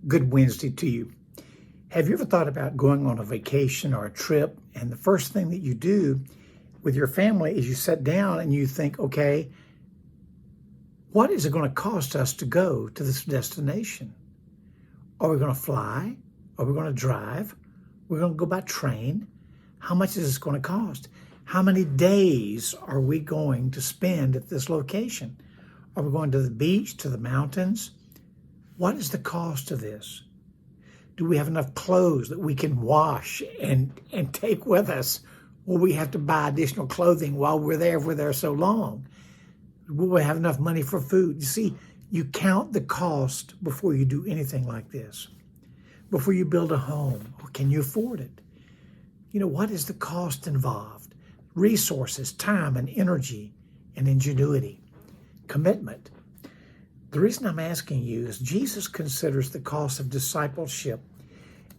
Good Wednesday to you. Have you ever thought about going on a vacation or a trip, and the first thing that you do with your family is you sit down and you think, okay, what is it going to cost us to go to this destination? Are we going to fly? Are we going to drive? We're going to go by train? How much is this going to cost? How many days are we going to spend at this location? Are we going to the beach, to the mountains? What is the cost of this? Do we have enough clothes that we can wash and take with us? Will we have to buy additional clothing while we're there if we're there so long? Will we have enough money for food? You see, you count the cost before you do anything like this. Before you build a home, or can you afford it? You know, what is the cost involved? Resources, time and energy and ingenuity, commitment. The reason I'm asking you is Jesus considers the cost of discipleship,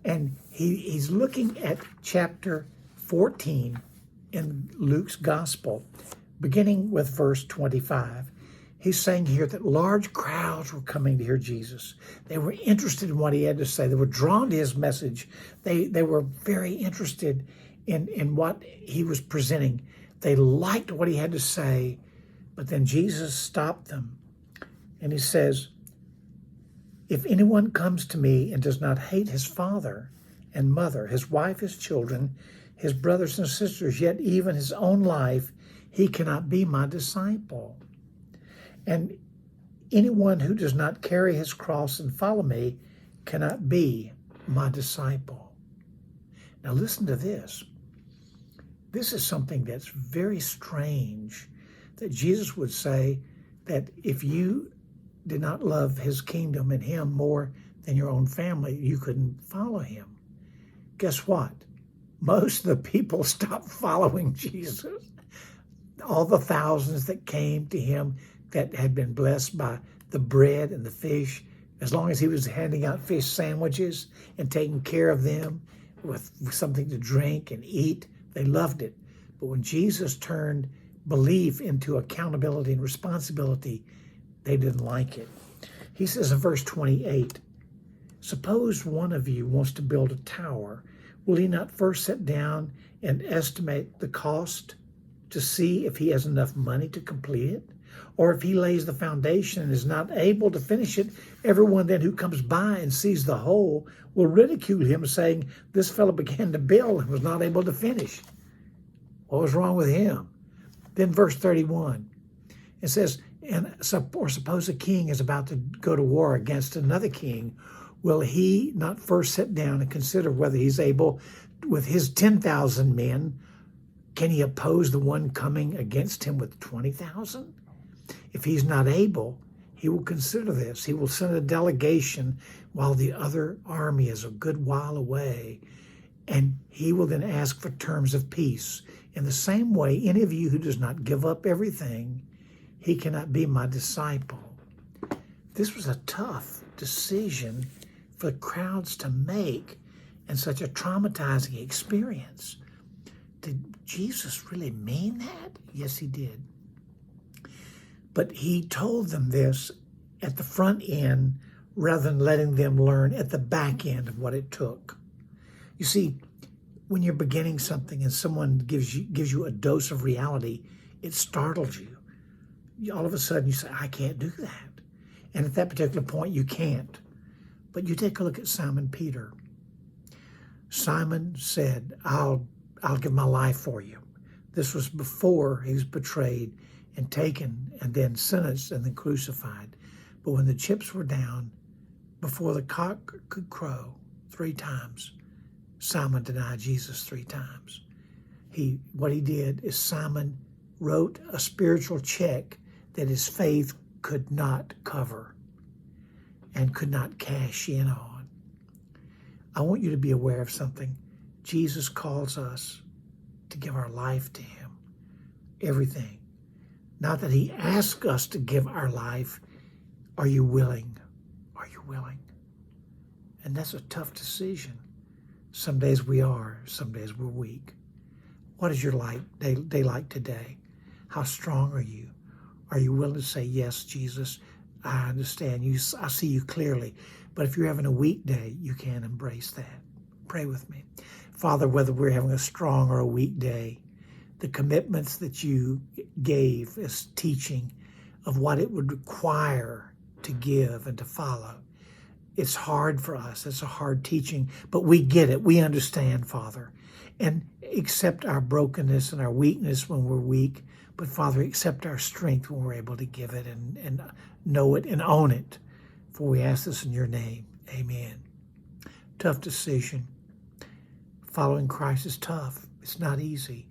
and he's looking at chapter 14 in Luke's gospel, beginning with verse 25. He's saying here that large crowds were coming to hear Jesus. They were interested in what he had to say. They were drawn to his message. They were very interested in what he was presenting. They liked what he had to say, but then Jesus stopped them. And he says, if anyone comes to me and does not hate his father and mother, his wife, his children, his brothers and sisters, yet even his own life, he cannot be my disciple. And anyone who does not carry his cross and follow me cannot be my disciple. Now listen to this. This is something that's very strange, that Jesus would say that if you did not love his kingdom and him more than your own family, you couldn't follow him. Guess what? Most of the people stopped following Jesus. All the thousands that came to him that had been blessed by the bread and the fish, as long as he was handing out fish sandwiches and taking care of them with something to drink and eat, they loved it. But when Jesus turned belief into accountability and responsibility, they didn't like it. He says in verse 28, suppose one of you wants to build a tower. Will he not first sit down and estimate the cost to see if he has enough money to complete it? Or if he lays the foundation and is not able to finish it, everyone then who comes by and sees the hole will ridicule him, saying, this fellow began to build and was not able to finish. What was wrong with him? Then verse 31, it says, or suppose a king is about to go to war against another king. Will he not first sit down and consider whether he's able, with his 10,000 men, can he oppose the one coming against him with 20,000? If he's not able, he will consider this. He will send a delegation while the other army is a good while away, and he will then ask for terms of peace. In the same way, any of you who does not give up everything, he cannot be my disciple. This was a tough decision for the crowds to make and such a traumatizing experience. Did Jesus really mean that? Yes, he did. But he told them this at the front end rather than letting them learn at the back end of what it took. You see, when you're beginning something and someone gives you a dose of reality, it startles you. All of a sudden you say, I can't do that. And at that particular point, you can't. But you take a look at Simon Peter. Simon said, I'll give my life for you. This was before he was betrayed and taken and then sentenced and then crucified. But when the chips were down, before the cock could crow 3 times, Simon denied Jesus 3 times. What he did is Simon wrote a spiritual check that his faith could not cover and could not cash in on. I want you to be aware of something. Jesus calls us to give our life to him, everything. Not that he asks us to give our life. Are you willing? Are you willing? And that's a tough decision. Some days we are, some days we're weak. What is your day like today? How strong are you? Are you willing to say, yes, Jesus, I understand you. I see you clearly. But if you're having a weak day, you can embrace that. Pray with me. Father, whether we're having a strong or a weak day, the commitments that you gave as teaching of what it would require to give and to follow, it's hard for us. It's a hard teaching, but we get it. We understand, Father. And accept our brokenness and our weakness when we're weak. But Father, accept our strength when we're able to give it and know it and own it. For we ask this in your name. Amen. Tough decision. Following Christ is tough. It's not easy.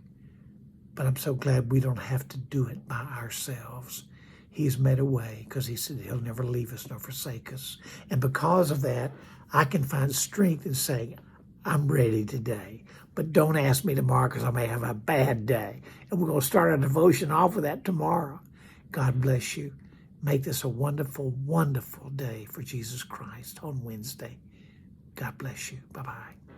But I'm so glad we don't have to do it by ourselves. He's made a way because he said he'll never leave us nor forsake us. And because of that, I can find strength in saying, I'm ready today. But don't ask me tomorrow because I may have a bad day. And we're going to start our devotion off with that tomorrow. God bless you. Make this a wonderful, wonderful day for Jesus Christ on Wednesday. God bless you. Bye-bye.